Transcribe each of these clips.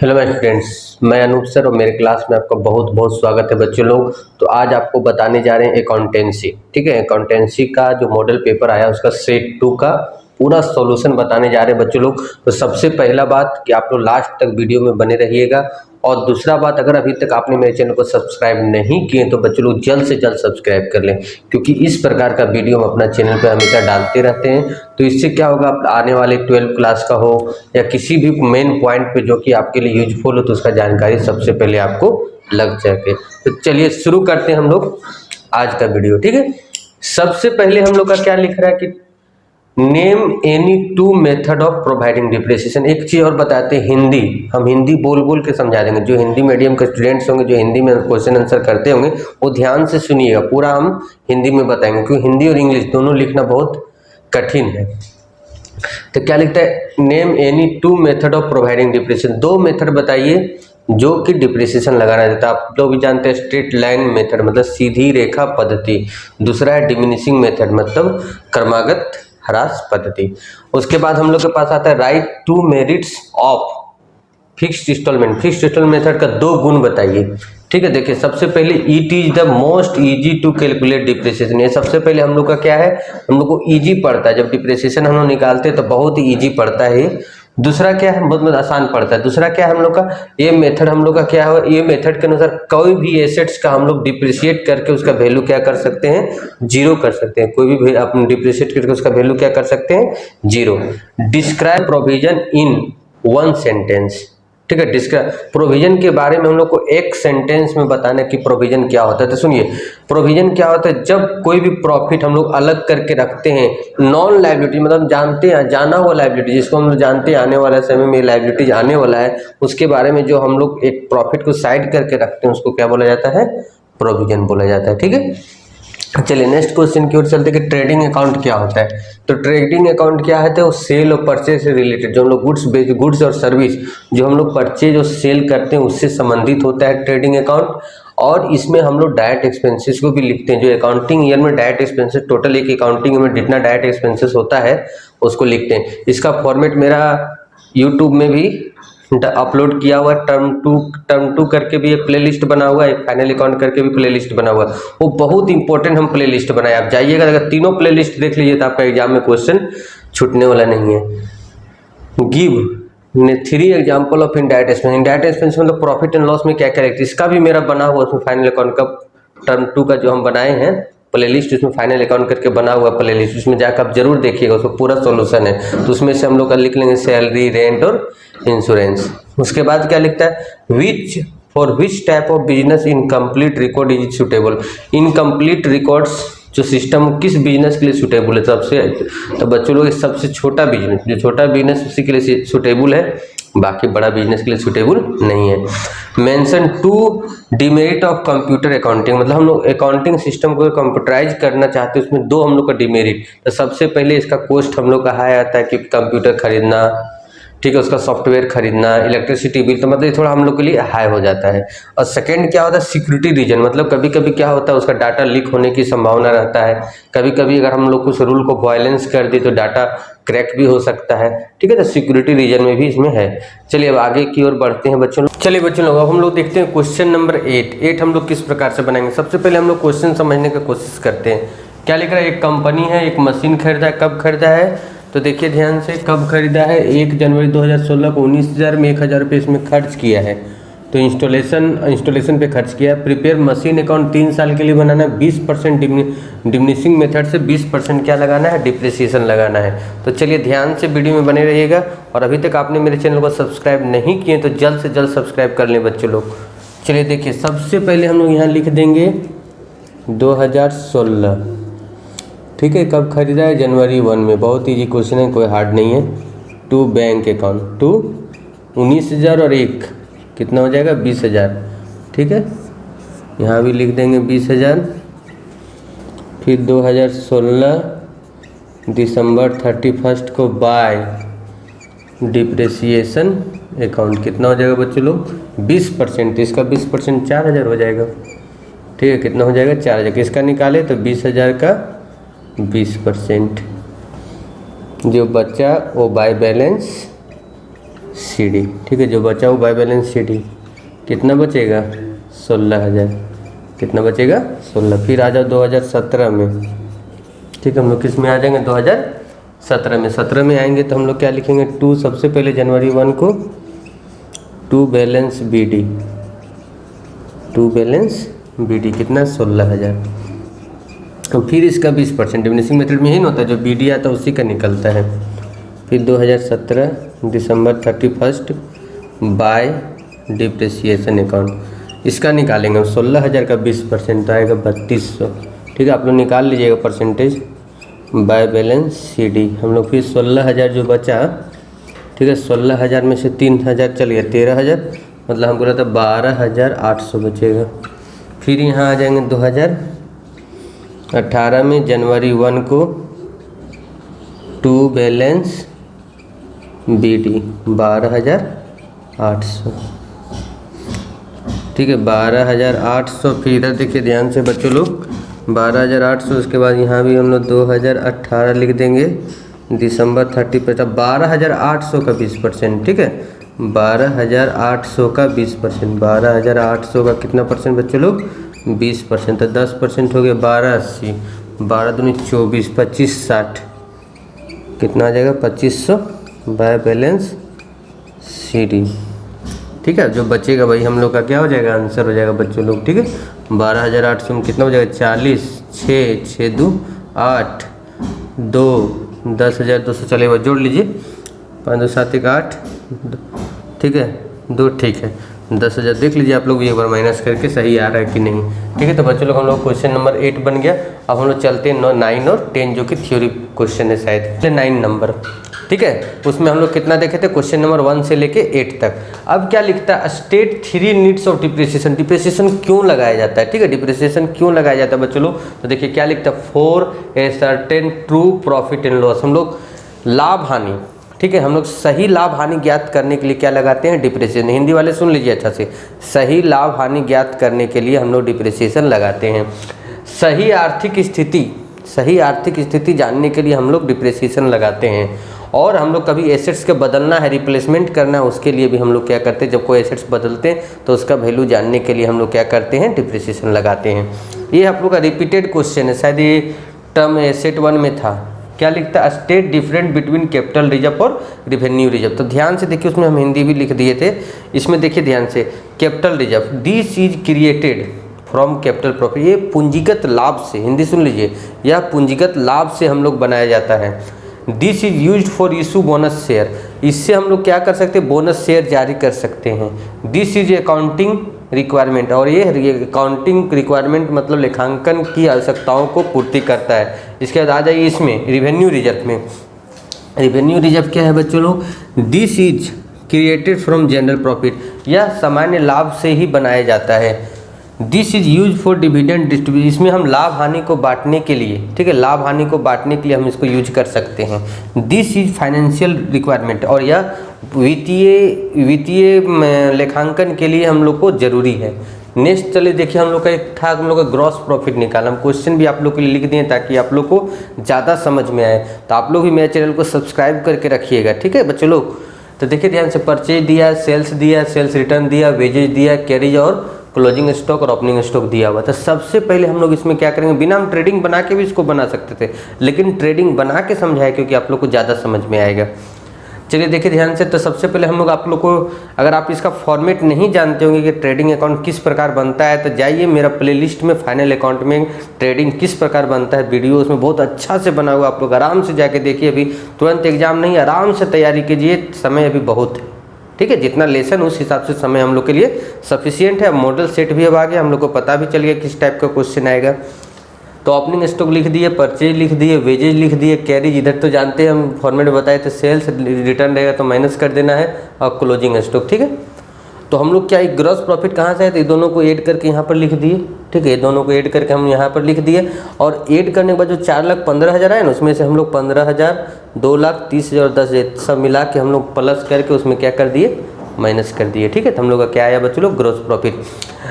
Hello my students, मैं Anoop sir और मेरे क्लास में आपका बहुत बहुत स्वागत है बच्चों लोग। तो आज आपको बताने जा रहे हैं अकाउंटेंसी। ठीक है, अकाउंटेंसी का जो मॉडल पेपर आया उसका सेट 2 का पूरा सॉल्यूशन बताने जा रहे हैं बच्चों लोग। तो सबसे पहला बात कि आप लोग लास्ट तक वीडियो में बने रहिएगा, और दूसरा बात, अगर अभी तक आपने मेरे चैनल को सब्सक्राइब नहीं किए तो बच्चों लोग जल्द से जल्द सब्सक्राइब कर लें, क्योंकि इस प्रकार का वीडियो हम अपना चैनल पर हमेशा डालते रहते हैं। तो इससे क्या होगा, आप आने वाले 12 क्लास का हो या किसी भी मेन पॉइंट पे जो कि आपके लिए यूजफुल हो तो उसका जानकारी सबसे पहले आपको लग सके। तो चलिए शुरू करते हैं हम लोग आज का वीडियो। ठीक है, सबसे पहले हम लोग का क्या लिख रहा है कि name any two method of providing depreciation. एक चीज और बताते हैं, हम हिंदी बोल बोल के समझा देंगे। जो हिंदी मीडियम के स्टूडेंट्स होंगे, जो हिंदी में क्वेश्चन आंसर करते होंगे, वो ध्यान से सुनिएगा, पूरा हम हिंदी में बताएंगे, क्योंकि हिंदी और इंग्लिश दोनों लिखना बहुत कठिन है। तो क्या लिखता है, name any two method of providing depreciation. दो मेथड बताइए जो कि डिप्रिसिएशन लगाना देता है। आप लोग भी जानते हैं, स्ट्रेट लाइन मेथड मतलब सीधी रेखा पद्धति, दूसरा है डिमिनिशिंग मेथड मतलब क्रमागत ह्रास पद्धति। उसके बाद हम लोग के पास आता है write two merits of fixed instalment. Fixed instalment method का दो गुण बताइए। ठीक है, देखिए सबसे पहले it is the most easy to calculate depreciation. ये सबसे पहले हम लोग का क्या है, हम लोग को इजी पड़ता है। जब डिप्रिसिएशन हम लोग निकालते हैं तो बहुत ही इजी पड़ता है। दूसरा क्या है, बहुत आसान पड़ता है। दूसरा क्या है, हम लोग का ये मेथड हम लोग का क्या है, ये मेथड के अनुसार कोई भी एसेट्स का हम लोग डिप्रिशिएट करके उसका वैल्यू क्या कर सकते हैं, जीरो कर सकते हैं। कोई भी अपन डिप्रिशिएट करके उसका वैल्यू क्या कर सकते हैं, zero. Describe provision in one sentence. ठीक है, डिस्क्राइब प्रोविजन के बारे में हम लोग को एक सेंटेंस में बताना कि प्रोविजन क्या होता है। तो सुनिए, प्रोविजन क्या होता है, जब कोई भी प्रॉफिट हम लोग अलग करके रखते हैं, नॉन लायबिलिटी मतलब जानते हैं जाना हुआ लायबिलिटी, जिसको हम लोग जानते हैं आने वाले समय में लायबिलिटीज आने वाला है, उसके बारे में जो हम लोग एक प्रॉफिट को साइड करके रखते हैं उसको क्या बोला जाता है, प्रोविजन बोला जाता है। ठीक है, चलिए नेक्स्ट क्वेश्चन की ओर चलते हैं कि ट्रेडिंग अकाउंट क्या होता है। तो ट्रेडिंग अकाउंट क्या है, तो सेल और परचेज से रिलेटेड, जो हम लोग गुड्स और सर्विस जो हम लोग परचेज और सेल करते हैं उससे संबंधित होता है ट्रेडिंग अकाउंट। और इसमें हम लोग डायरेक्ट एक्सपेंसेस को भी लिखते हैं। जो अकाउंटिंग ईयर में डायरेक्ट एक्सपेंसेस, टोटल एक अकाउंटिंग में जितना डायरेक्ट एक्सपेंसेस होता है उसको लिखते हैं। इसका फॉर्मेट मेरा यूट्यूब में भी अपलोड किया हुआ, टर्म टू करके भी एक प्लेलिस्ट बना हुआ है, फाइनल अकाउंट करके भी प्लेलिस्ट बना हुआ है। वो बहुत इंपॉर्टेंट हम प्लेलिस्ट बनाए, आप जाइएगा, अगर तीनों प्लेलिस्ट देख लीजिए तो आपका एग्जाम में क्वेश्चन छूटने वाला नहीं है। Give 3 example of indirect expense. Indirect expense मतलब प्रॉफिट एंड लॉस में क्या क्या लगता है, इसका भी मेरा बना हुआ उसमें फाइनल अकाउंट का टर्म 2 का जो हम बनाए हैं प्लेलिस्ट, उसमें फाइनल अकाउंट करके बना हुआ प्लेलिस्ट, उसमें जाकर आप जरूर देखिएगा, उसमें पूरा सॉल्यूशन है। तो उसमें से हम लोग का लिख लेंगे सैलरी, रेंट और इंश्योरेंस। उसके बाद क्या लिखता है, which for which type of business incomplete record is suitable. Incomplete records जो सिस्टम किस बिजनेस के लिए सुटेबल है, सबसे तो बच्चों लोग सबसे छोटा बिजनेस, जो छोटा बिजनेस उसी के लिए सुटेबल है, बाकी बड़ा बिजनेस के लिए सुटेबल नहीं है। Mention 2 demerit of computer accounting, मतलब हम लोग अकाउंटिंग सिस्टम को कंप्यूटराइज करना चाहते हैं, उसमें 2 हम लोग का डिमेरिट। तो सबसे पहले इसका कॉस्ट हम लोग का हाई आता है कि कंप्यूटर खरीदना, ठीक है, उसका सॉफ्टवेयर खरीदना, इलेक्ट्रिसिटी बिल, तो मतलब ये थोड़ा हम लोग के लिए हाई हो जाता है। और सेकंड क्या होता है, सिक्योरिटी रीजन, मतलब कभी कभी क्या होता है उसका डाटा लीक होने की संभावना रहता है। कभी कभी अगर हम लोग कुछ रूल को वायलेंस कर दी तो डाटा क्रैक भी हो सकता है। ठीक है, तो सिक्योरिटी रीजन में भी इसमें है। चलिए अब आगे की ओर बढ़ते हैं बच्चों लोग। चलिए बच्चों लोग, अब हम लोग देखते हैं क्वेश्चन नंबर 8 हम लोग किस प्रकार से बनाएंगे। सबसे पहले हम लोग क्वेश्चन समझने की कोशिश करते हैं। क्या लिख रहा है, एक कंपनी है, एक मशीन खरीदा है, कब खरीदा है, तो देखिए ध्यान से, कब खरीदा है, 1 जनवरी 2016 को 19,000 में 1,000 रुपये इसमें खर्च किया है। तो इंस्टॉलेशन पे खर्च किया। प्रिपेयर मशीन अकाउंट 3 साल के लिए बनाना है, 20% डिमिनिशिंग मेथड से 20% क्या लगाना है, डिप्रिसिएशन लगाना है। तो चलिए ध्यान से वीडियो में बने रहिएगा, और अभी तक आपने मेरे चैनल को सब्सक्राइब नहीं किए तो जल्द से जल्द सब्सक्राइब कर लें बच्चों लोग। चलिए देखिए, सबसे पहले हम लोग यहाँ लिख देंगे 2016। ठीक है, कब खरीदा है, जनवरी 1 में, बहुत ईजी क्वेश्चन है, कोई हार्ड नहीं है। 2 बैंक अकाउंट, 2 19,000 और 1 कितना हो जाएगा, 20,000। ठीक है, यहाँ भी लिख देंगे 20,000। फिर 2016 दिसंबर 31 को बाय डिप्रिसिएशन अकाउंट कितना हो जाएगा बच्चों लोग, 20%। इसका 20% 4,000 हो जाएगा। ठीक है, कितना हो जाएगा, 4,000। किसका निकाले तो 20,000 का 20%, जो बच्चा वो बाय बैलेंस CD, ठीक है। जो बचा वो बाय बैलेंस CD कितना बचेगा 16,000, कितना बचेगा 16। फिर आ जाओ 2017 में, ठीक है। हम लोग किस में आ जाएंगे 2017 में। 17 में आएंगे तो हम लोग क्या लिखेंगे, टू, सबसे पहले जनवरी 1 को to balance BD, to balance BD कितना 16,000। और फिर इसका 20% डिमिनिशिंग मेथड में ही ना होता है, जो BD आता है उसी का निकलता है। फिर 2017 दिसंबर 31 बाय डिप्रिसिएशन अकाउंट, इसका निकालेंगे हम 16,000 का 20% तो आएगा 3200, ठीक है। आप लोग निकाल लीजिएगा परसेंटेज बाय बैलेंस CD। हम लोग फिर 16,000 जो बचा, ठीक है, 16,000 में से 3,000 चल गया 13,000, मतलब हमको रहता 12,800 बचेगा। फिर यहाँ आ जाएंगे 2018 में जनवरी 1 को टू बैलेंस BD 12,800, ठीक है, 12,800। फिर इधर देखिए ध्यान से बच्चों लोग, 12,800। उसके बाद यहाँ भी हम लोग 2018 लिख देंगे दिसंबर 31, 12,800 का 20%, ठीक है। 12,800 का 20%, 12,800 का कितना परसेंट बच्चों लोग 20%, तो 10% हो गया 1280, 12 दूनी 24, 2560, कितना आ जाएगा 2500 बाय बैलेंस CD, ठीक है। जो बचेगा भाई हम लोग का क्या हो जाएगा, आंसर हो जाएगा बच्चों लोग, ठीक है। 12,800 में कितना हो जाएगा 40, 6, 6 2 8, 2, 10,200, चलेगा जोड़ लीजिए, 5 2 7 1 8, ठीक है, 2, ठीक है, 10,000। देख लीजिए आप लोग एक बार माइनस करके सही आ रहा है कि नहीं, ठीक है। तो बच्चों लोग हम लोग क्वेश्चन नंबर 8 बन गया। अब हम लोग चलते हैं 9 और 10 जो कि थ्योरी क्वेश्चन है शायद, 9 नंबर, ठीक है। उसमें हम लोग कितना देखे थे, क्वेश्चन नंबर 1 से लेके 8 तक। अब क्या लिखता है, state 3 needs of depreciation, depreciation क्यों लगाया जाता है, ठीक है, डिप्रिसिएशन क्यों लगाया जाता है बच्चों लोग। तो देखिए क्या लिखता है, for a certain true profit and loss, हम लोग लाभ हानि, ठीक है, हम लोग सही लाभ हानि ज्ञात करने के लिए क्या लगाते हैं, डिप्रिसिएशन। हिंदी वाले सुन लीजिए अच्छा से, सही लाभ हानि ज्ञात करने के लिए हम लोग डिप्रिसिएशन लगाते हैं। सही आर्थिक स्थिति जानने के लिए हम लोग डिप्रिसिएशन लगाते हैं। और हम लोग कभी एसेट्स के बदलना है, रिप्लेसमेंट करना है, उसके लिए भी हम लोग क्या करते हैं, जब कोई एसेट्स बदलते हैं तो उसका वैल्यू जानने के लिए हम लोग क्या करते हैं, डिप्रिसिएशन लगाते हैं। ये आप लोग का रिपीटेड क्वेश्चन है, शायद ये टर्म एसेट 1 में था। क्या लिखता है, state different between capital reserve और रेवेन्यू रिजर्व। तो ध्यान से देखिए, उसमें हम हिंदी भी लिख दिए थे, इसमें देखिए ध्यान से, capital reserve, this is created from capital profit, ये पूंजीगत लाभ से, हिंदी सुन लीजिए, यह पूंजीगत लाभ से हम लोग बनाया जाता है। This is used for issue bonus share, इससे हम लोग क्या कर सकते हैं, बोनस शेयर जारी कर सकते हैं। दिस इज अकाउंटिंग रिक्वायरमेंट, और ये अकाउंटिंग रिक्वायरमेंट मतलब लेखांकन की आवश्यकताओं को पूर्ति करता है। इसके बाद आ जाइए इसमें रेवेन्यू रिजर्व में। रेवेन्यू रिजर्व क्या है बच्चों लोग, this is created from general profit, यह सामान्य लाभ से ही बनाया जाता है। This is use for dividend distribution, इसमें हम लाभ हानि को बांटने के लिए, ठीक है, लाभ हानि को बांटने के लिए हम इसको यूज कर सकते हैं। दिस इज फाइनेंशियल रिक्वायरमेंट, और यह वित्तीय लेखांकन के लिए हम लोग को जरूरी है। नेक्स्ट चलिए देखिए, हम लोग का एक था, हम लोग का ग्रॉस प्रॉफिट निकाला। हम क्वेश्चन भी आप लोग के लिए लिख दिए ताकि आप लोग को ज़्यादा समझ में आए। तो आप लोग भी मेरे चैनल को सब्सक्राइब करके रखिएगा, ठीक है बच्चों लोग। तो देखिए ध्यान से, परचेज दिया, सेल्स रिटर्न दिया, वेजेज दिया, कैरिज और क्लोजिंग स्टॉक और ओपनिंग स्टॉक दिया हुआ था। सबसे पहले हम लोग इसमें क्या करेंगे, बिना हम ट्रेडिंग बना के भी इसको बना सकते थे, लेकिन ट्रेडिंग बना के समझाया क्योंकि आप लोग को ज़्यादा समझ में आएगा। चलिए देखिए ध्यान से, तो सबसे पहले हम लोग आप लोग को, अगर आप इसका फॉर्मेट नहीं जानते होंगे कि ट्रेडिंग अकाउंट किस प्रकार बनता है, तो जाइए मेरा प्लेलिस्ट में फाइनल अकाउंट में ट्रेडिंग किस प्रकार बनता है वीडियो, उसमें बहुत अच्छा से बना हुआ, आप लोग आराम से जाके देखिए। अभी तुरंत एग्जाम नहीं, आराम से तैयारी कीजिए, समय अभी बहुत है, ठीक है। जितना लेसन उस हिसाब से समय हम लोग के लिए सफिशिएंट है। मॉडल सेट भी अब आ गया, हम लोग को पता भी चल गया किस टाइप का क्वेश्चन आएगा। तो ओपनिंग स्टॉक लिख दिए, परचेज लिख दिए, वेजेज लिख दिए, कैरिज इधर तो जानते हैं हम फॉर्मेट बताए थे, सेल्स रिटर्न रहेगा तो माइनस कर देना है, और क्लोजिंग स्टॉक, ठीक है। तो हम लोग क्या, एक ग्रॉस प्रॉफिट कहाँ से है, तो ये दोनों को ऐड करके यहाँ पर लिख दिए, ठीक है, ये दोनों को ऐड करके हम यहाँ पर लिख दिए। और ऐड करने के बाद जो 4,15,000 आए ना, उसमें से हम लोग 15,000, 2,30,000 और 10,000 सब मिला के हम लोग प्लस करके उसमें क्या कर दिए, माइनस कर दिए, ठीक है। तो हम लोग का क्या आया बच्चों लोग, ग्रॉस प्रॉफिट।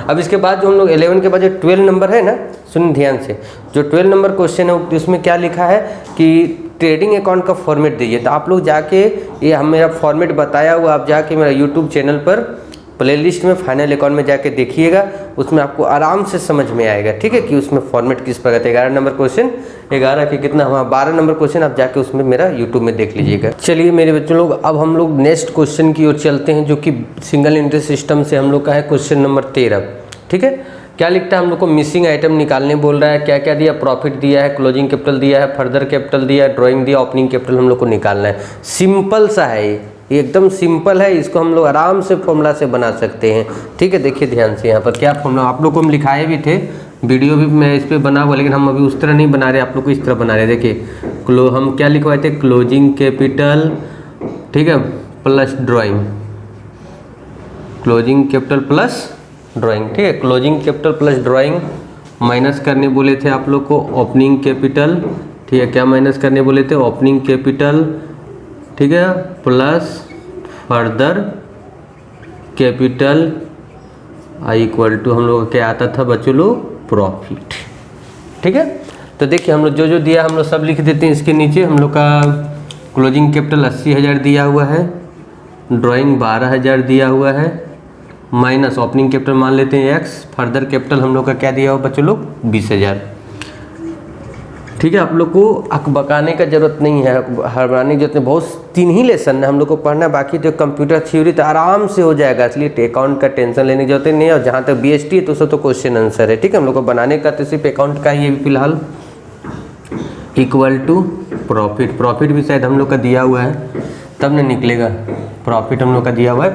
अब इसके बाद जो हम लोग 11 के बाद जो 12 नंबर है ना, सुन ध्यान से, जो 12 नंबर क्वेश्चन है उसमें क्या लिखा है कि ट्रेडिंग अकाउंट का फॉर्मेट दीजिए। तो आप लोग जाके ये हम मेरा फॉर्मेट बताया हुआ, आप जाके मेरा यूट्यूब चैनल पर प्लेलिस्ट में फाइनल अकाउंट में जाके देखिएगा, उसमें आपको आराम से समझ में आएगा, ठीक है, कि उसमें फॉर्मेट किस प्रकार है। 11 नंबर क्वेश्चन, 11 के कितना हुआ 12 नंबर क्वेश्चन, आप जाके उसमें मेरा यूट्यूब में देख लीजिएगा। चलिए मेरे बच्चों लोग, अब हम लोग नेक्स्ट क्वेश्चन की ओर चलते हैं, जो कि सिंगल इंटरेस्ट सिस्टम से हम लोग का है क्वेश्चन नंबर 13, ठीक है। क्या लिखता है हम लोग को, मिसिंग आइटम निकालने बोल रहा है। क्या क्या दिया, प्रॉफिट दिया है, क्लोजिंग कैपिटल दिया है, फर्दर कैपिटल दिया है, ड्राइंग दिया, ओपनिंग कैपिटल हम लोग को निकालना है। सिंपल सा है ये एकदम सिंपल है, इसको हम लोग आराम से फॉर्मूला से बना सकते हैं, ठीक है। देखिए ध्यान से, यहाँ पर क्या फॉर्मूला आप लोग को हम लिखाए भी थे, वीडियो भी मैं इस पर बना हुआ, लेकिन हम अभी उस तरह नहीं बना रहे, आप लोग को इस तरह बना रहे। देखिए हम क्या लिखवाए थे, क्लोजिंग कैपिटल, ठीक है, plus drawing, closing capital plus drawing, ठीक है। Closing capital plus drawing minus करने बोले थे आप लोग को ओपनिंग कैपिटल, ठीक है। क्या माइनस करने बोले थे, ओपनिंग कैपिटल, ठीक है, plus further capital I equal to हम लोग क्या आता था बच्चों लोग, प्रॉफिट, ठीक है। तो देखिए हम लोग जो जो दिया हम लोग सब लिख देते हैं इसके नीचे। हम लोग का क्लोजिंग कैपिटल 80,000 दिया हुआ है, ड्राइंग 12,000 दिया हुआ है, माइनस ओपनिंग कैपिटल मान लेते हैं x, फर्दर कैपिटल हम लोग का क्या दिया हुआ बच्चों लोग 20,000, ठीक है। आप लोग को अकबकाने का जरूरत नहीं है, हड़बड़ाने की जरूरत नहीं, बहुत 3 ही लेसन है हम लोग को पढ़ना, बाकी तो कंप्यूटर थ्योरी तो आराम से हो जाएगा, इसलिए अकाउंट का टेंशन लेने की जरूरत नहीं है। और जहाँ तक BST है तो उसका तो क्वेश्चन आंसर है, ठीक है। हम लोग को बनाने का तो सिर्फ अकाउंट का ही है फिलहाल, इक्वल टू प्रॉफिट, प्रॉफिट भी शायद हम लोग का दिया हुआ है तब न निकलेगा, प्रॉफिट हम लोग का दिया हुआ है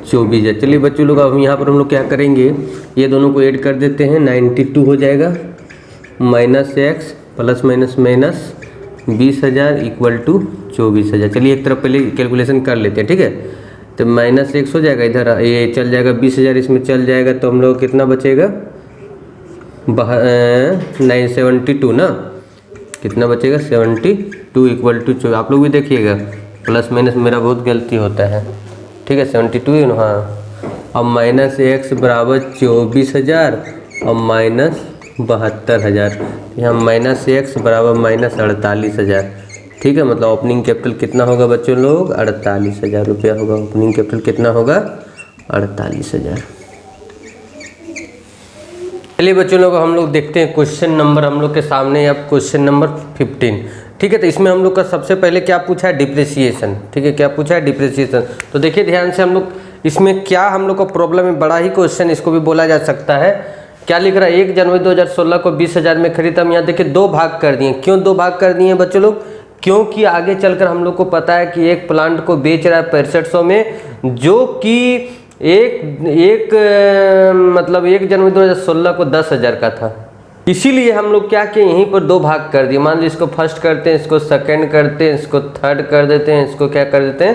24,000। चलिए बच्चों लोग अब यहाँ पर हम लोग क्या करेंगे, ये दोनों को ऐड कर देते हैं, 92 हो जाएगा, minus x plus minus minus 20,000 equal to 24,000। चलिए एक तरफ पहले कैलकुलेशन कर लेते हैं, ठीक है। तो माइनस x हो जाएगा, इधर ये चल जाएगा 20,000 इसमें चल जाएगा, तो हम लोग कितना बचेगा 972 ना, कितना बचेगा 72 इक्वल टू 24। आप लोग भी देखिएगा, प्लस माइनस मेरा बहुत गलती होता है, ठीक है, 72 है ना, हाँ। अब माइनस x बराबर 24,000 और माइनस 72,000, यहाँ माइनस x बराबर माइनस 48,000, ठीक है। मतलब ओपनिंग कैपिटल कितना होगा बच्चों लोग, 48,000 रुपया होगा। ओपनिंग कैपिटल कितना होगा, 48,000। चलिए बच्चों लोग हम लोग देखते हैं क्वेश्चन नंबर हम लोग के सामने, अब क्वेश्चन नंबर 15, ठीक है। तो इसमें हम लोग का सबसे पहले क्या पूछा है, डिप्रिसिएशन, ठीक है। क्या पूछा है, डिप्रिसिएशन। तो देखिए ध्यान से, हम लोग इसमें क्या हम लोग का प्रॉब्लम है, बड़ा ही क्वेश्चन इसको भी बोला जा सकता है। क्या लिख रहा है, 1 जनवरी 2016 को 20,000 में खरीदा। हम यहाँ देखिए 2 भाग कर दिए। क्यों 2 भाग कर दिए बच्चों लोग, क्योंकि आगे चलकर हम लोग को पता है कि एक प्लांट को बेच रहा है 6500 में, जो कि मतलब 1 जनवरी 2016 को 10,000 का था। इसीलिए हम लोग क्या किए, यहीं पर 2 भाग कर दिए। मान लीजिए इसको फर्स्ट करते हैं, इसको सेकंड करते हैं, इसको थर्ड कर देते हैं, इसको क्या कर देते हैं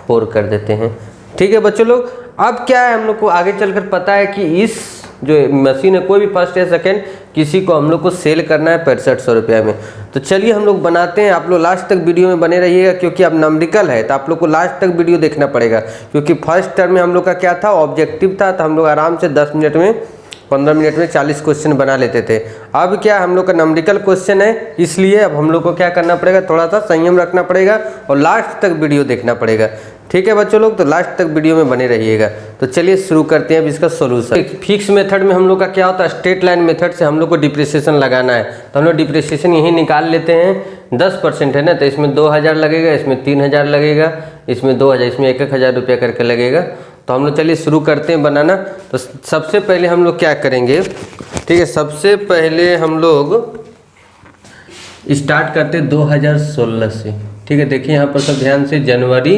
4 कर देते हैं, ठीक है बच्चों लोग। अब क्या है, हम लोग को आगे चलकर पता है कि इस जो मशीन है, कोई भी फर्स्ट या सेकंड, किसी को हम लोग को सेल करना है 6500 रुपया में। तो चलिए हम लोग बनाते हैं, आप लोग लास्ट तक वीडियो में बने रहिएगा, क्योंकि अब नंबरिकल है तो आप लोग को लास्ट तक वीडियो देखना पड़ेगा। क्योंकि फर्स्ट टर्म में हम लोग का क्या था, ऑब्जेक्टिव था, तो हम लोग आराम से 10 मिनट में 15 मिनट में 40 क्वेश्चन बना लेते थे। अब क्या हम लोग का नंबरिकल क्वेश्चन है, इसलिए अब हम लोग को क्या करना पड़ेगा, थोड़ा सा संयम रखना पड़ेगा और लास्ट तक वीडियो देखना पड़ेगा, ठीक है बच्चों लोग। तो लास्ट तक वीडियो में बने रहिएगा। तो चलिए शुरू करते हैं अब इसका सोल्यूशन। फिक्स मेथड में हम लोग का क्या होता है, स्ट्रेट लाइन मेथड से हम लोग को डिप्रिसिएशन लगाना है। तो हम लोग डिप्रिसिएशन यही निकाल लेते हैं, 10% है ना, तो इसमें 2,000 लगेगा, इसमें 3,000 लगेगा, इसमें 2,000, इसमें 1,000 रुपया करके लगेगा। तो हम लोग चलिए शुरू करते हैं बनाना। तो सबसे पहले हम लोग क्या करेंगे, ठीक है, सबसे पहले हम लोग स्टार्ट करते हैं 2016 से, ठीक है। देखिए यहाँ पर सब ध्यान से, जनवरी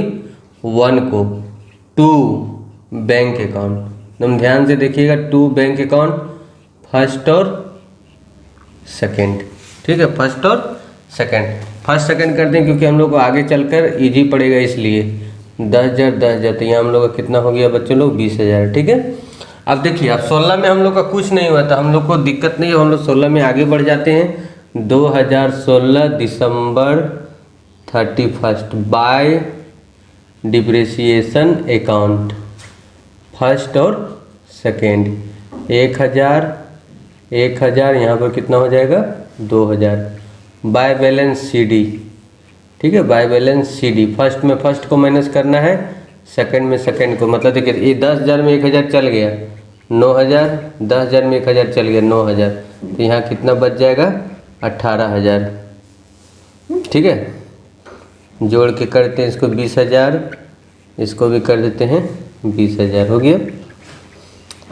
1 को 2 बैंक अकाउंट, एकदम ध्यान से देखिएगा, 2 बैंक अकाउंट, फर्स्ट और सेकंड, ठीक है, फर्स्ट और सेकंड। फर्स्ट सेकंड करते हैं क्योंकि हम लोग को आगे चलकर इजी पड़ेगा, इसलिए 10,000 तो यहाँ हम लोग का कितना हो गया बच्चों लोग 20,000, ठीक है। अब देखिए, अब 16 में हम लोग का कुछ नहीं हुआ था, हम लोग को दिक्कत नहीं है, हम लोग 16 में आगे बढ़ जाते हैं। 2016 दिसंबर 31 बाय डिप्रिसिएशन अकाउंट, फर्स्ट और सेकेंड, 1,000 यहाँ पर कितना हो जाएगा 2,000 बाय बैलेंस CD, ठीक है, बाय बैलेंस CD। फर्स्ट में फर्स्ट को माइनस करना है, सेकंड में सेकंड को, मतलब देखिए ये 10,000 में 1,000 चल गया 9,000, 10,000 में 1,000 चल गया 9,000, तो यहाँ कितना बच जाएगा 18,000। ठीक है, जोड़ के करते हैं इसको 20,000, इसको भी कर देते हैं 20,000, हो गया।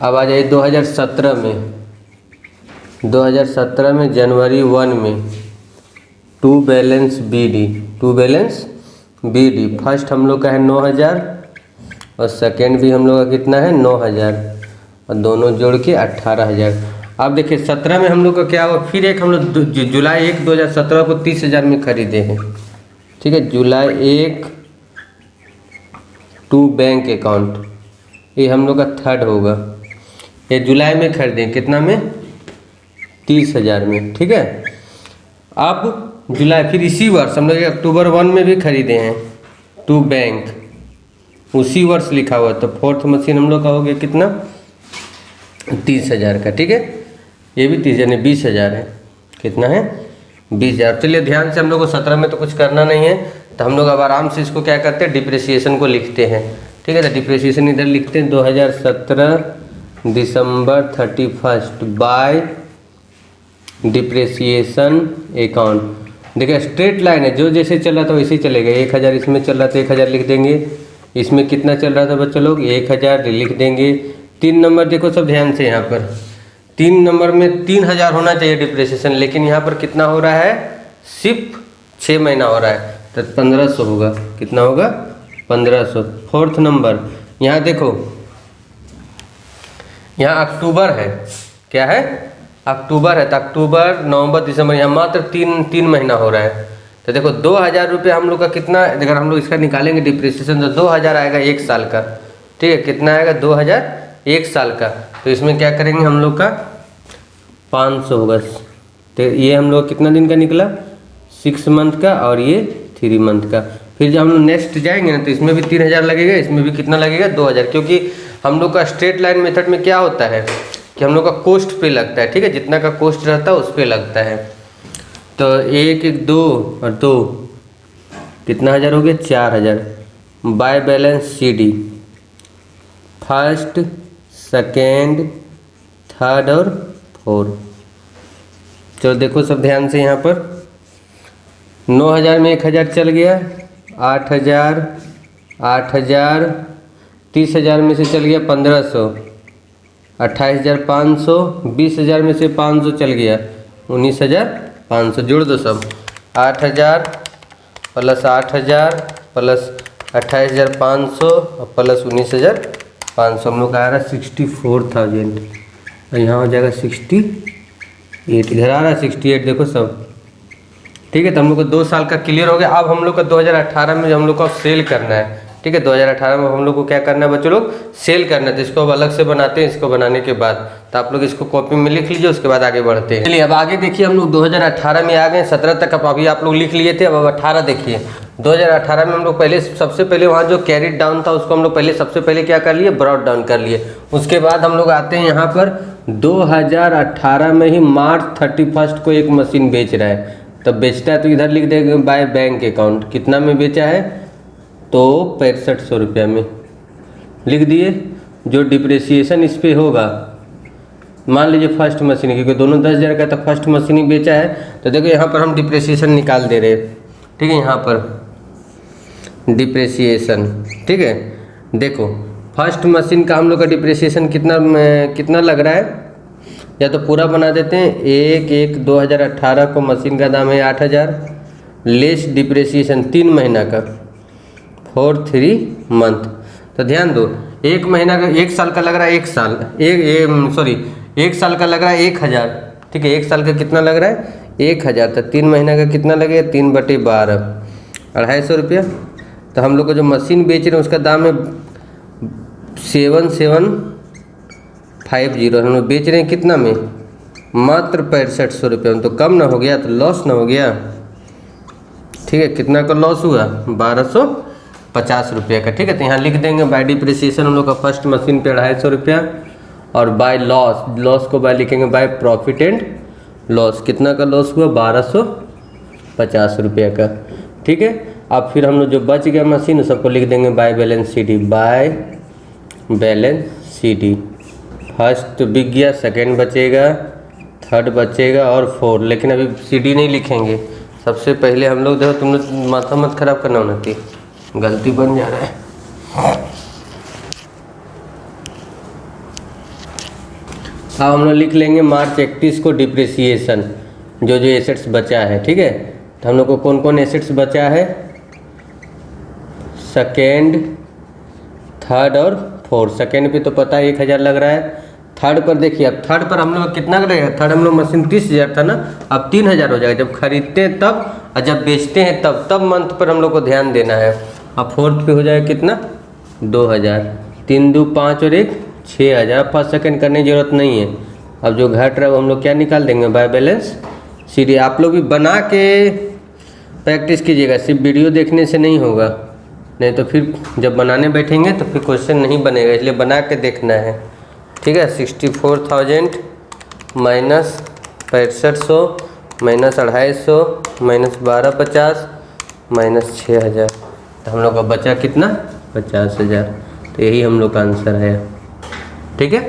अब आ जाइए 2017 में। 2017 में जनवरी 1 में टू बैलेंस BD। फर्स्ट हम लोग का है 9,000 और सेकेंड भी हम लोग का कितना है 9,000, और दोनों जोड़ के 18,000। अब देखिए 17 में हम लोग का क्या हुआ, फिर एक हम लोग जुलाई 1 2017 को 30,000 में खरीदे हैं। ठीक है, जुलाई 1 टू बैंक अकाउंट, ये हम लोग का थर्ड होगा। ये जुलाई में खरीदे कितना में 30,000 में। ठीक है, अब जुलाई, फिर इसी वर्ष हम लोग अक्टूबर 1 में भी खरीदे हैं टू बैंक, उसी वर्ष लिखा हुआ, तो फोर्थ मशीन हम लोग का हो गया कितना 30,000 का। ठीक है, ये भी 30,000 नहीं 20,000 है, कितना है 20,000। चलिए ध्यान से, हम लोग को 17 में तो कुछ करना नहीं है, तो हम लोग अब आराम से इसको क्या करते हैं, डिप्रिसिएशन को लिखते हैं। ठीक है, तो डिप्रिसिएशन इधर लिखते हैं 2017 दिसंबर 31 बाय डिप्रिसिएशन अकाउंट। देखिए स्ट्रेट लाइन है, जो जैसे चल रहा था वैसे ही चलेगा। 1,000 इसमें चल रहा था 1,000 लिख देंगे, इसमें कितना चल रहा था बच्चों लोग 1,000 लिख देंगे। 3 नंबर देखो सब ध्यान से, यहाँ पर 3 नंबर में 3,000 होना चाहिए डिप्रिसिएशन, लेकिन यहाँ पर कितना हो रहा है, सिर्फ 6 महीना हो रहा है, तो 1,500 होगा। कितना होगा 1,500। फोर्थ नंबर यहाँ देखो, यहाँ अक्टूबर है, क्या है अक्टूबर है, तो अक्टूबर नवंबर दिसंबर, यहाँ मात्र तीन महीना हो रहा है। तो देखो 2,000 रुपये हम लोग का कितना, अगर हम लोग इसका निकालेंगे डिप्रिसिएशन तो 2,000 आएगा 1 साल का। ठीक है, कितना आएगा 2,000 1 साल का। तो इसमें क्या करेंगे हम लोग का 500 होगा। तो ये हम लोग कितना दिन का निकला 6 मंथ का, और ये 3 मंथ का। फिर जब हम लोग नेक्स्ट जाएंगे ना, तो इसमें भी 3,000 लगेगा, इसमें भी कितना लगेगा 2,000, क्योंकि हम लोग का स्ट्रेट लाइन मेथड में क्या होता है कि हम लोग का कोस्ट पे लगता है। ठीक है, जितना का कोस्ट रहता है उस पे लगता है। तो 1 1 2 और 2 कितना हज़ार हो गया 4,000 by balance CD। First second third और फोर्थ। चलो देखो सब ध्यान से, यहाँ पर 9,000 में 1,000 चल गया, 8,000 8,000, 30,000 में से चल गया 1,500, 28,500, 20,000 में से 500 चल गया 19,500। जोड़ दो सब, 8,000 प्लस 8,000 प्लस 28,500 प्लस 19,500, हम लोग का आ रहा है 64,000, और यहाँ हो जाएगा 68, इधर आ रहा है 68। देखो सब ठीक है, तो हम लोग को 2 साल का क्लियर हो गया। अब हम लोग का 2018 में हम लोग को सेल करना है। ठीक है, 2018 में हम लोग को क्या करना है बच्चों लोग, सेल करना है। तो इसको अब अलग से बनाते हैं, इसको बनाने के बाद तो आप लोग इसको कॉपी में लिख लीजिए, उसके बाद आगे बढ़ते हैं। चलिए अब आगे देखिए, हम लोग 2018 में आ गए, 17 तक अभी आप लोग लिख लिए थे, अब 18 देखिए। 2018 में हम लोग पहले सबसे पहले वहाँ जो कैरिड डाउन था उसको हम लोग पहले सबसे पहले क्या कर लिए, ब्रॉड डाउन कर लिए। उसके बाद हम लोग आते हैं यहाँ पर 2018 में ही मार्च 31 को एक मशीन बेच रहा है, तब बेचता है तो इधर लिख देंगे बाय बैंक अकाउंट। कितना में बेचा है तो 6500 रुपया में लिख दिए। जो डिप्रिसिएशन इस पर होगा, मान लीजिए फर्स्ट मशीन, क्योंकि दोनों 10,000 का, तो फर्स्ट मशीन ही बेचा है, तो देखो यहाँ पर हम डिप्रिसिएशन निकाल दे रहे हैं। ठीक है, यहाँ पर डिप्रिसिएशन, ठीक है, देखो फर्स्ट मशीन का हम लोग का डिप्रिसिएशन कितना लग रहा है, या तो पूरा बना देते हैं। 1/1/2018 को मशीन का दाम है 8,000 लेस डिप्रिसिएशन 3 महीना का फॉर 3 मंथ। तो ध्यान दो, 1 महीना का 1 साल का लग रहा है 1 साल, 1 साल का लग रहा है 1,000। ठीक है, 1 साल का कितना लग रहा है 1,000, तो 3 महीना का कितना लगेगा 3/12 250 रुपया। तो हम लोग को जो मशीन बेच रहे हैं उसका दाम है 7750, हम लोग बेच रहे हैं कितना में, मात्र 6500 रुपये में। तो कम ना हो गया, तो लॉस ना हो गया। ठीक है, कितना का लॉस हुआ 1250 रुपये का। ठीक है, तो यहाँ लिख देंगे बाय डिप्रिसिएशन हम लोग का फर्स्ट मशीन पे 250 रुपया, और बाय लॉस को बाय लिखेंगे बाय प्रॉफिट एंड लॉस। कितना का लॉस हुआ 1250 रुपये का। ठीक है, अब फिर हम लोग जो बच गया मशीन सबको लिख देंगे by balance C D, by balance C D. First बिक गया, सेकेंड बचेगा, थर्ड बचेगा और फोर्थ, लेकिन अभी सी डी नहीं लिखेंगे। सबसे पहले हम लोग देखो, तुम लोग माथा मत खराब करना उन्नति, गलती बन जा रहा है। अब हम लोग लिख लेंगे मार्च 31 को डिप्रिसिएशन, जो जो एसेट्स बचा है। ठीक है, तो हम लोग को कौन कौन एसेट्स बचा है, सेकेंड, थर्ड और फोर्थ। सेकेंड पे तो पता है 1000 लग रहा है। थर्ड पर देखिए, अब थर्ड पर हम लोग कितना करेगा, थर्ड हम लोग मशीन 30,000 था ना, अब 3,000 हो जाएगा। जब खरीदते हैं तब और जब बेचते हैं तब मंथ पर हम लोग को ध्यान देना है। अब फोर्थ पे हो जाएगा कितना, 2000, 3 2 5 और 1 6,000। फर्स्ट सेकेंड करने की जरूरत नहीं है। अब जो घट रहा है वो हम लोग क्या निकाल देंगे, बाय बैलेंस सी डी। आप लोग भी बना के प्रैक्टिस कीजिएगा, सिर्फ वीडियो देखने से नहीं होगा, नहीं तो फिर जब बनाने बैठेंगे तो फिर क्वेश्चन नहीं बनेगा, इसलिए बना के देखना है। ठीक है, 64,000 माइनस 6500 माइनस 250 माइनस 1250 माइनस 6,000, तो हम लोग का बचा कितना, 50,000। तो यही हम लोग का आंसर है। ठीक है,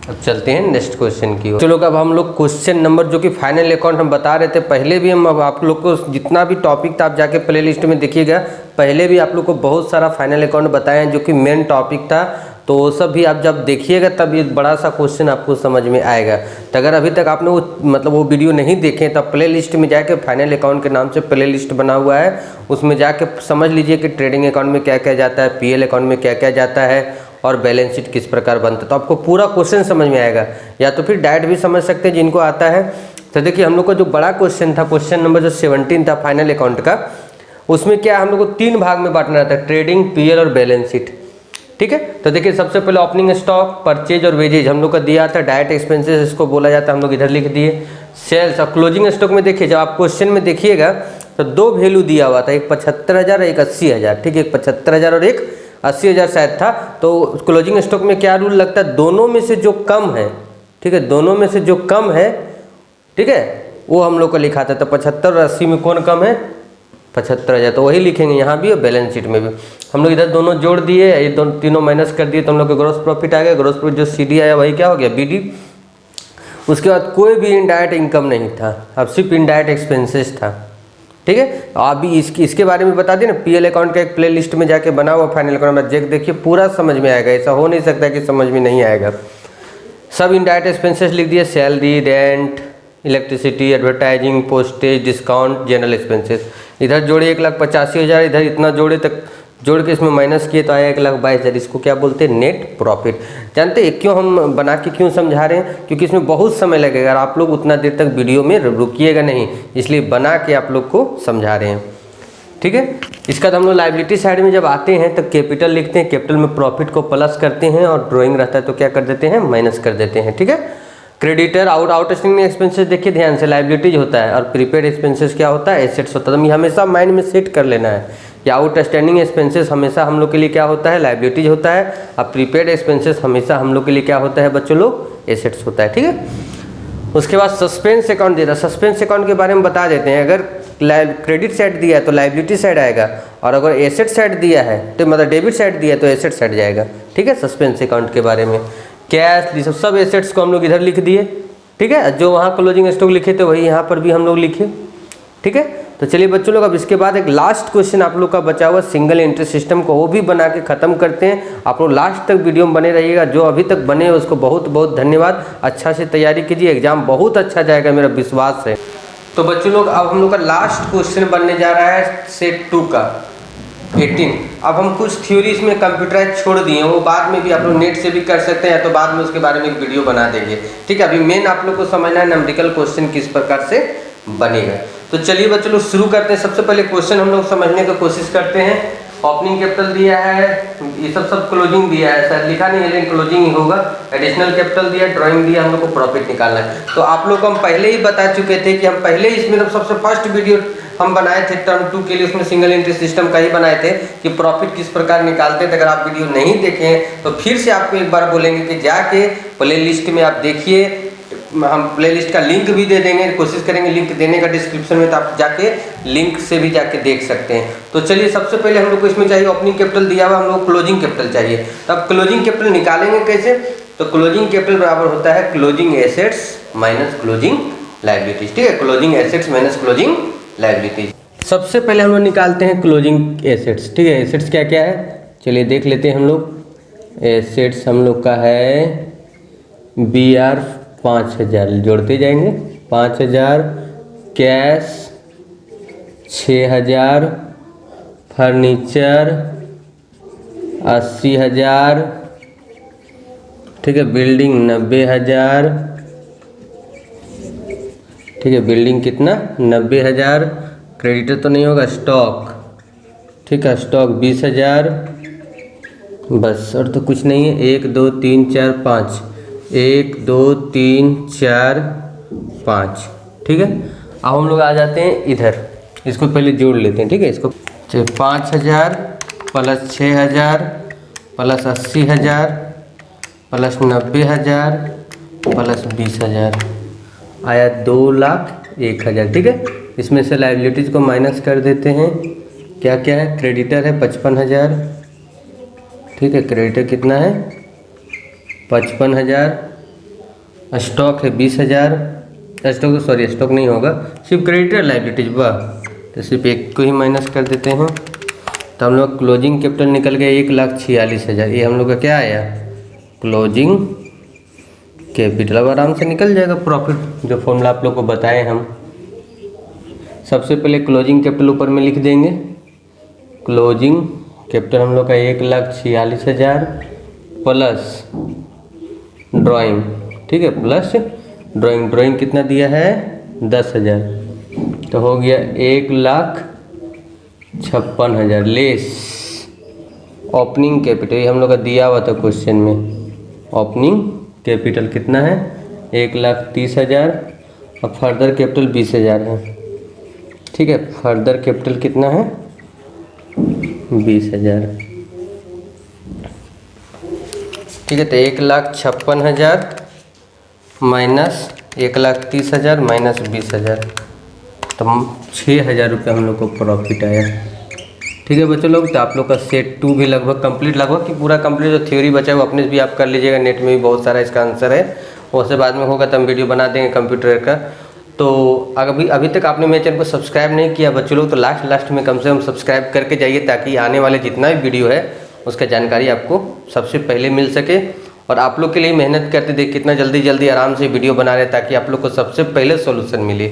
अब चलते हैं नेक्स्ट क्वेश्चन की ओर। चलो, अब हम लोग क्वेश्चन नंबर, जो कि फाइनल अकाउंट हम बता रहे थे पहले भी, हम अब आप लोग को जितना भी टॉपिक था आप जाके प्ले लिस्ट में देखिएगा, पहले भी आप लोग को बहुत सारा फाइनल अकाउंट बताए हैं जो कि मेन टॉपिक था, तो वो सब भी आप जब देखिएगा तब ये बड़ा सा क्वेश्चन आपको समझ में आएगा। तो अगर अभी तक आपने वो वीडियो नहीं देखे तो प्ले लिस्ट में जाके फाइनल अकाउंट के नाम से प्ले लिस्ट बना हुआ है, उसमें जाके समझ लीजिए कि ट्रेडिंग अकाउंट में क्या क्या जाता है, पीएल अकाउंट में क्या क्या जाता है और बैलेंस शीट किस प्रकार बनता है, तो आपको पूरा क्वेश्चन समझ में आएगा। या तो फिर डायरेक्ट भी समझ सकते हैं जिनको आता है। तो देखिए, हम लोग का जो बड़ा क्वेश्चन था, क्वेश्चन नंबर जो 17 था फाइनल अकाउंट का, उसमें क्या हम लोग को 3 भाग में बांटना था, ट्रेडिंग, पीएल और बैलेंस शीट। ठीक है, तो देखिए सबसे पहले ओपनिंग स्टॉक, परचेज और वेजेज हम लोग का दिया था, डायरेक्ट एक्सपेंसेस इसको बोला जाता है, हम लोग इधर लिख दिए। सेल्स और क्लोजिंग स्टॉक में देखिए, जब आप क्वेश्चन में देखिएगा तो 2 वैल्यू दिया हुआ था, एक 75,000 एक 80,000। ठीक है, एक 75,000 और एक 80,000 शायद था। तो क्लोजिंग स्टॉक में क्या रूल लगता है, दोनों में से जो कम है, ठीक है, दोनों में से जो कम है, ठीक है, वो हम लोग को लिखा था। तो 75 और 80 में कौन कम है, 75,000, तो वही लिखेंगे यहाँ भी और बैलेंस शीट में भी। हम लोग इधर दोनों जोड़ दिए, ये दोनों तीनों माइनस कर दिए, तो हम लोग को ग्रॉस प्रॉफिट आ गया। ग्रॉस प्रॉफिट जो सीडी आया वही क्या हो गया, बीडी। उसके बाद कोई भी इनडायरेक्ट इनकम नहीं था, अब सिर्फ इनडायरेक्ट एक्सपेंसेस था। ठीक है, अभी इसके बारे में बता दें ना, पीएल अकाउंट का एक प्ले लिस्ट में जाके बना हुआ फाइनल अकाउंट में चेक देखिए, पूरा समझ में आएगा, ऐसा हो नहीं सकता कि समझ में नहीं आएगा। सब इनडायरेक्ट एक्सपेंसेस लिख दिए, salary, rent, electricity, advertising, postage, discount, general expenses. इधर जोड़े 1,85,000, इधर इतना जोड़े तक जोड़ के इसमें माइनस किए तो आया 1,22,000। इसको क्या बोलते हैं, नेट प्रॉफिट। जानते हैं क्यों हम बना के क्यों समझा रहे हैं, क्योंकि इसमें बहुत समय लगेगा, आप लोग उतना देर तक वीडियो में रुकिएगा नहीं, इसलिए बना के आप लोग को समझा रहे हैं। ठीक है, इसका हम लोग लाइबिलिटी साइड में जब आते हैं तो कैपिटल लिखते हैं, कैपिटल में प्रॉफिट को प्लस करते हैं और ड्राइंग रहता है तो क्या कर देते हैं, माइनस कर देते हैं। ठीक है, क्रेडिटर आउटस्टैंडिंग एक्सपेंसेस देखिए ध्यान से, लाइबिलिटीज होता है और प्रीपेड एक्सपेंसेस क्या होता है, एसेट्स होता है। तो हमेशा माइंड में सेट कर लेना है कि आउटस्टैंडिंग एक्सपेंसेस हमेशा हम लोग के लिए क्या होता है, लाइबिलिटीज होता है, और प्रीपेड एक्सपेंसेस हमेशा हम लोग के लिए क्या होता है बच्चों लोग, एसेट्स होता है। ठीक है, उसके बाद सस्पेंस अकाउंट दे रहा है, सस्पेंस अकाउंट के बारे में बता देते हैं। अगर क्रेडिट साइड दिया है तो लाइबिलिटी साइड आएगा, और अगर एसेट साइड दिया है तो मतलब डेबिट साइड दिया है तो एसेट साइड जाएगा। ठीक है, सस्पेंस अकाउंट के बारे में कैश, सब एसेट्स को हम लोग इधर लिख दिए। ठीक है, जो वहाँ क्लोजिंग स्टॉक लिखे थे वही यहाँ पर भी हम लोग लिखे। ठीक है, तो चलिए बच्चों लोग, अब इसके बाद एक लास्ट क्वेश्चन आप लोग का बचा हुआ सिंगल एंट्री सिस्टम को, वो भी बना के ख़त्म करते हैं। आप लोग लास्ट तक वीडियो में बने रहिएगा, जो अभी तक बने हैं उसको बहुत बहुत धन्यवाद। अच्छा से तैयारी कीजिए, एग्जाम बहुत अच्छा जाएगा, मेरा विश्वास है। तो बच्चों लोग, अब हम लोग का लास्ट क्वेश्चन बनने जा रहा है सेट 2 का 18। अब हम कुछ थ्योरी इसमें कंप्यूटराइज छोड़ दिए, वो बाद में भी आप लोग नेट से भी कर सकते हैं, या तो बाद में उसके बारे में एक वीडियो बना देंगे। ठीक है, अभी मेन आप लोग को समझना है नंबरिकल क्वेश्चन किस प्रकार से बनेगा। तो चलिए बच्चों लोग शुरू करते हैं। सबसे पहले क्वेश्चन हम लोग समझने की कोशिश करते हैं। ओपनिंग कैपिटल दिया है, ये सब क्लोजिंग दिया है, शायद लिखा नहीं है लेकिन क्लोजिंग ही होगा। एडिशनल कैपिटल दिया, ड्राइंग दिया, हम लोग को प्रॉफिट निकालना है। तो आप लोग को हम पहले ही बता चुके थे कि हम पहले इसमें सबसे फर्स्ट वीडियो हम बनाए थे टर्म 2 के लिए, उसमें सिंगल एंट्री सिस्टम का ही बनाए थे कि प्रॉफिट किस प्रकार निकालते थे। अगर आप वीडियो नहीं देखें तो फिर से आपको एक बार बोलेंगे कि जाके प्ले लिस्ट में आप देखिए हम प्लेलिस्ट का लिंक भी दे देंगे, कोशिश करेंगे लिंक देने का डिस्क्रिप्शन में, तो आप जाके लिंक से भी जाके देख सकते हैं। तो चलिए सबसे पहले हम लोग को इसमें चाहिए ओपनिंग कैपिटल दिया हुआ, हम लोग क्लोजिंग कैपिटल चाहिए। तो अब क्लोजिंग कैपिटल निकालेंगे कैसे? तो क्लोजिंग कैपिटल बराबर होता है closing assets minus closing liabilities. ठीक है, closing assets minus closing liabilities. सबसे पहले हम लोग निकालते हैं क्लोजिंग एसेट्स। ठीक है, एसेट्स क्या क्या है चलिए देख लेते हैं हम लोग। एसेट्स हम लोग का है BR 5000, जोड़ते जाएंगे 5000, कैश 6000, फर्नीचर 80000, ठीक है, बिल्डिंग 90000, ठीक है, बिल्डिंग कितना 90000, क्रेडिटर तो नहीं होगा, स्टॉक, ठीक है, स्टॉक 20000, बस और तो कुछ नहीं है। 1 2 3 4 5, 1 2 3 4 5, ठीक है। अब हम लोग आ जाते हैं इधर, इसको पहले जोड़ लेते हैं। ठीक है, इसको 5000 प्लस 6000 प्लस 80000 प्लस 90000 प्लस 20000 आया 2,01,000। ठीक है, इसमें से लायबिलिटीज़ को माइनस कर देते हैं। क्या क्या है? क्रेडिटर है 55,000, ठीक है, क्रेडिटर कितना है 55,000, स्टॉक है 20,000, स्टॉक सॉरी स्टॉक नहीं होगा, सिर्फ क्रेडिटर लायबिलिटीज वाह, तो सिर्फ एक को ही माइनस कर देते हैं। तो हम लोग क्लोजिंग कैपिटल निकल गया 1,46,000। ये हम लोग का क्या आया? Closing capital. अब आराम से निकल जाएगा प्रॉफिट, जो फॉर्मूला आप लोग को बताए हम। सबसे पहले क्लोजिंग कैपिटल ऊपर में लिख देंगे। क्लोजिंग कैपिटल हम लोग का 1,46,000 प्लस ड्राइंग, ठीक है, प्लस ड्राइंग कितना दिया है 10,000, तो हो गया 1,56,000 लेस ओपनिंग कैपिटल। ये हम लोग का दिया हुआ था क्वेश्चन में। ओपनिंग कैपिटल कितना है 1,30,000 और फर्दर कैपिटल 20,000 है। ठीक है, फर्दर कैपिटल कितना है 20,000। ठीक है, तो 1,56,000 माइनस 1,30,000 माइनस 20,000, तो 6,000 रुपये हम लोग को प्रॉफिट आया। ठीक है बच्चों लोग, तो आप लोग का सेट 2 भी लगभग कंप्लीट, लगभग कि पूरा कंप्लीट। जो थ्योरी बचा है वो अपने भी आप कर लीजिएगा, नेट में भी बहुत सारा इसका आंसर है, उससे बाद में होगा तो हम वीडियो बना देंगे कंप्यूटर का। तो अभी तक आपने मेरे चैनल को सब्सक्राइब नहीं किया बच्चों लोग, तो लास्ट में कम से कम सब्सक्राइब करके जाइए, ताकि आने वाले जितना भी वीडियो है उसका जानकारी आपको सबसे पहले मिल सके। और आप लोग के लिए मेहनत करते देख कितना जल्दी आराम से वीडियो बना रहे हैं, ताकि आप लोग को सबसे पहले सॉल्यूशन मिले।